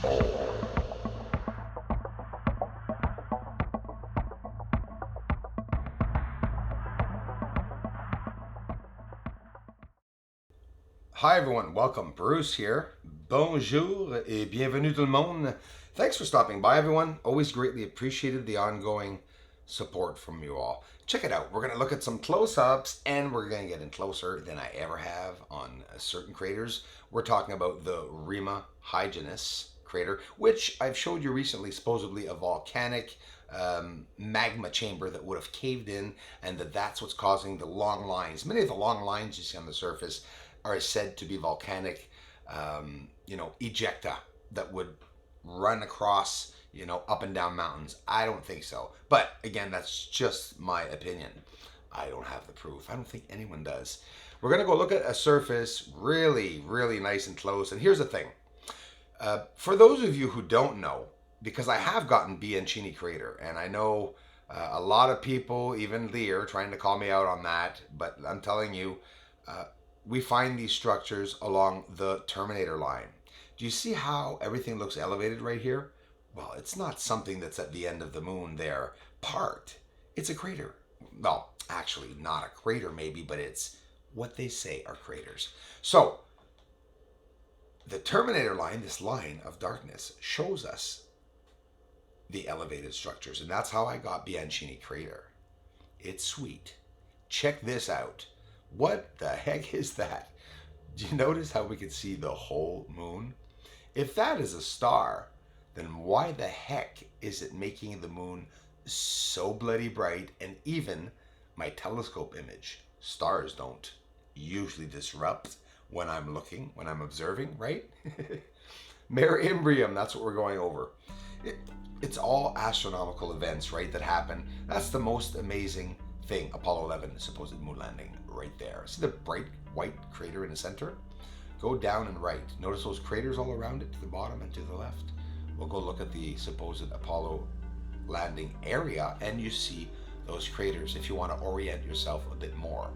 Hi everyone, welcome. Bruce here. Bonjour et bienvenue tout le monde. Thanks for stopping by, everyone. Always greatly appreciated the ongoing support from you all. Check it out. We're going to look at some close-ups and we're going to get in closer than I ever have on certain craters. We're talking about the Rima Hyginus crater, which I've showed you recently, supposedly a volcanic magma chamber that would have caved in, and that's what's causing the long lines. Many of the long lines you see on the surface are said to be volcanic, ejecta that would run across, up and down mountains. I don't think so. But again, that's just my opinion. I don't have the proof. I don't think anyone does. We're going to go look at a surface really, really nice and close. And here's the thing. For those of you who don't know, because I have gotten Bienvenue crater, and I know a lot of people, even Lear, trying to call me out on that, but I'm telling you, we find these structures along the terminator line. Do you see how everything looks elevated right here? Well, it's not something that's at the end of the moon there parked. It's a crater. Well, actually not a crater maybe, but it's what they say are craters. So the terminator line, this line of darkness, shows us the elevated structures, and that's how I got Bienvenue crater. It's sweet. Check this out. What the heck is that? Do you notice how we can see the whole moon? If that is a star, then why the heck is it making the moon so bloody bright? And even my telescope image, stars don't usually disrupt when I'm looking, when I'm observing, right? Mare Imbrium, that's what we're going over. It's all astronomical events, right, that happen. That's the most amazing thing. Apollo 11, the supposed moon landing, right there. See the bright white crater in the center? Go down and right. Notice those craters all around it, to the bottom and to the left. We'll go look at the supposed Apollo landing area, and you see those craters if you want to orient yourself a bit more.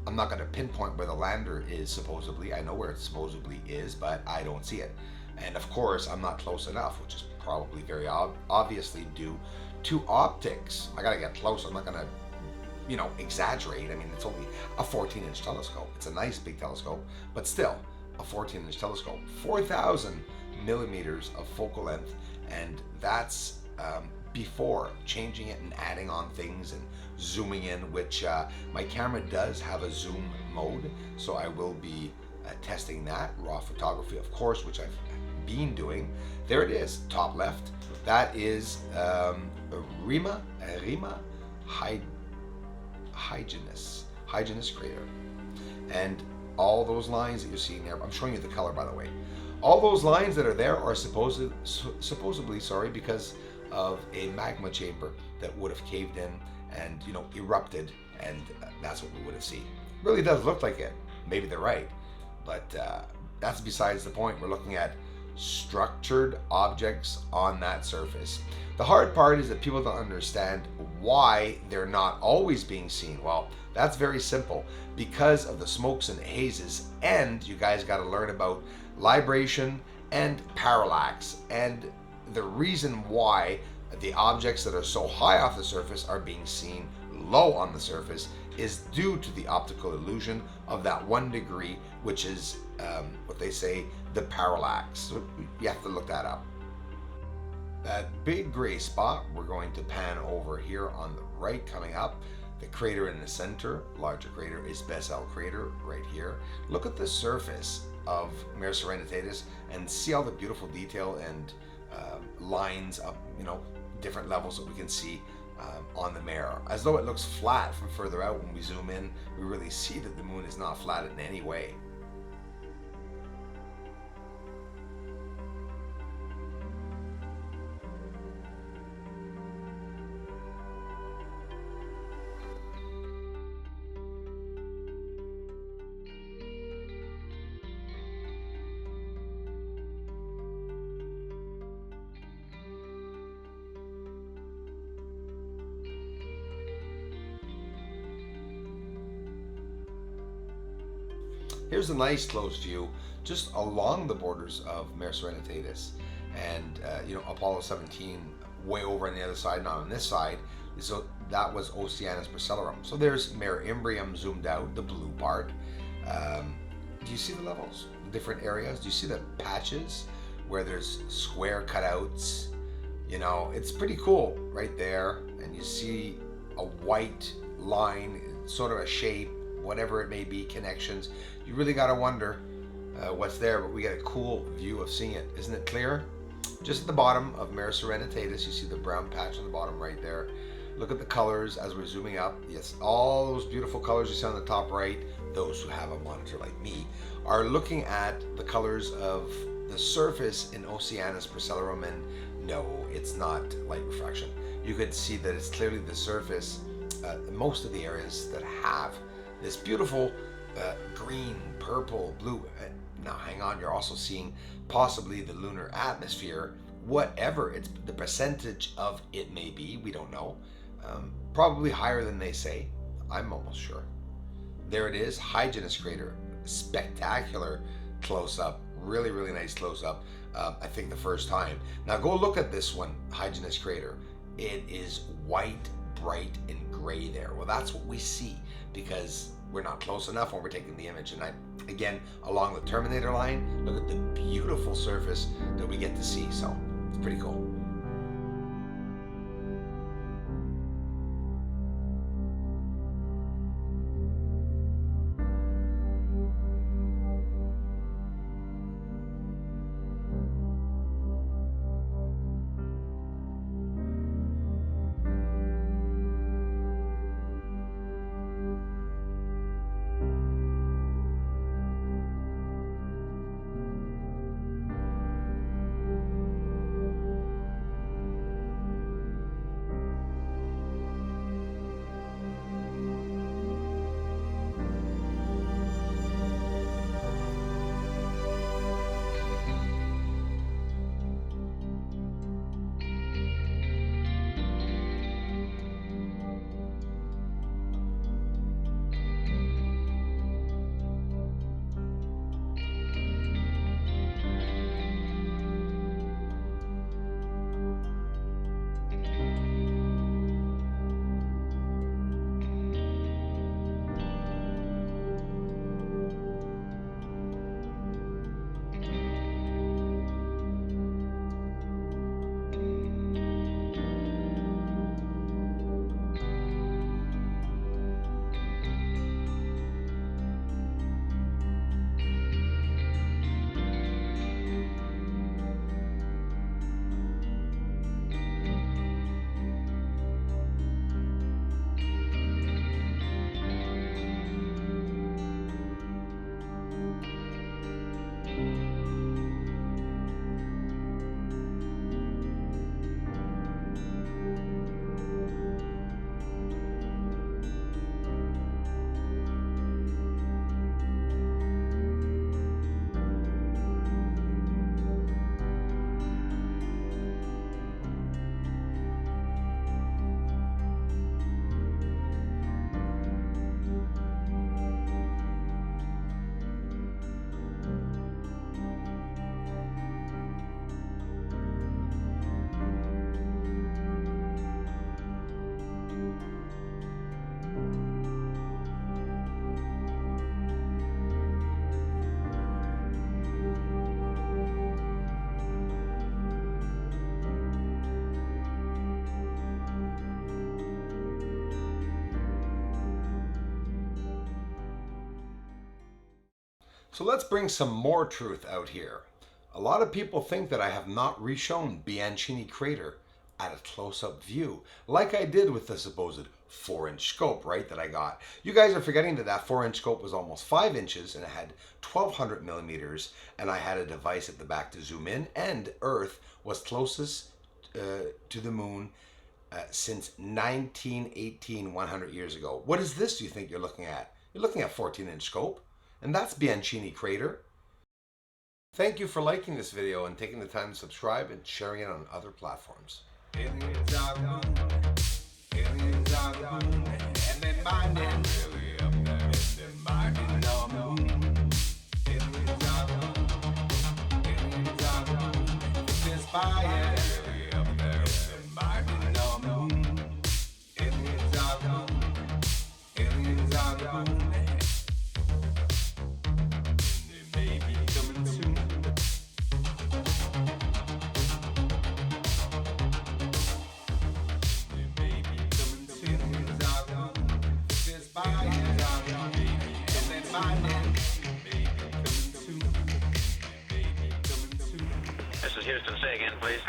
I'm not going to pinpoint where the lander is supposedly. I know where it supposedly is, but I don't see it. And of course, I'm not close enough, which is probably very obviously due to optics. I got to get close. I'm not going to exaggerate. I mean, it's only a 14-inch telescope. It's a nice big telescope, but still a 14-inch telescope. 4,000 millimeters of focal length, and that's before changing it and adding on things and zooming in, which my camera does have a zoom mode, so I will be testing that. Raw photography, of course, which I've been doing. There it is, top left. That is Rima Hyginus crater, and all those lines that you're seeing there, I'm showing you the color, by the way. All those lines that are there are supposedly because of a magma chamber that would have caved in and erupted, and that's what we would have seen. Really does look like it. Maybe they're right, but that's besides the point. We're looking at structured objects on that surface. The hard part is that people don't understand why they're not always being seen. Well, that's very simple. Because of the smokes and hazes, and you guys got to learn about libration and parallax. And the reason why the objects that are so high off the surface are being seen low on the surface is due to the optical illusion of that 1 degree, which is what they say, the parallax. So you have to look that up. That big gray spot, we're going to pan over here on the right coming up. The crater in the center, larger crater, is Bessel crater right here. Look at the surface of Mare Serenitatis and see all the beautiful detail and lines up, different levels that we can see on the Mare. As though it looks flat from further out. When we zoom in, we really see that the moon is not flat in any way. Here's a nice close view just along the borders of Mare Serenitatis and Apollo 17 way over on the other side, not on this side. So that was Oceanus Procellarum. So there's Mare Imbrium zoomed out, the blue part. Do you see the levels, the different areas? Do you see the patches where there's square cutouts? It's pretty cool right there. And you see a white line, sort of a shape, whatever it may be, connections. You really got to wonder what's there, but we get a cool view of seeing it. Isn't it clear? Just at the bottom of Mare Serenitatis, you see the brown patch on the bottom right there. Look at the colors as we're zooming up. Yes, all those beautiful colors you see on the top right, those who have a monitor like me, are looking at the colors of the surface in Oceanus Procellarum, and no, it's not light refraction. You could see that it's clearly the surface, most of the areas that have this beautiful green, purple, blue. Now hang on, you're also seeing possibly the lunar atmosphere, whatever it's the percentage of it may be, we don't know. Probably higher than they say, I'm almost sure. There it is, Hygenus crater, spectacular close-up, really, really nice close-up. I think the first time. Now go look at this one, Hygenus crater. It is white, bright, and gray there. Well, that's what we see because we're not close enough when we're taking the image. And again, along the terminator line, look at the beautiful surface that we get to see. So it's pretty cool. So let's bring some more truth out here. A lot of people think that I have not reshown Bianchini crater at a close-up view, like I did with the supposed 4-inch scope, right, that I got. You guys are forgetting that that 4-inch scope was almost 5 inches and it had 1200 millimeters, and I had a device at the back to zoom in, and Earth was closest to the moon since 1918, 100 years ago. What is this, do you think you're looking at? You're looking at 14-inch scope, and that's Bianchini crater. Thank you for liking this video and taking the time to subscribe and sharing it on other platforms. Aliens are the moon. Aliens are the moon. And they're mining really up there. And they're mining on the moon. fire up there. Mining on the moon. Aliens on the moon. Aliens on the moon. They may be coming soon. They may be coming soon. Aliens on the moon. There's fire on the moon. And they're mining. They may be coming soon. They may be coming soon. This is Houston. Say again, please.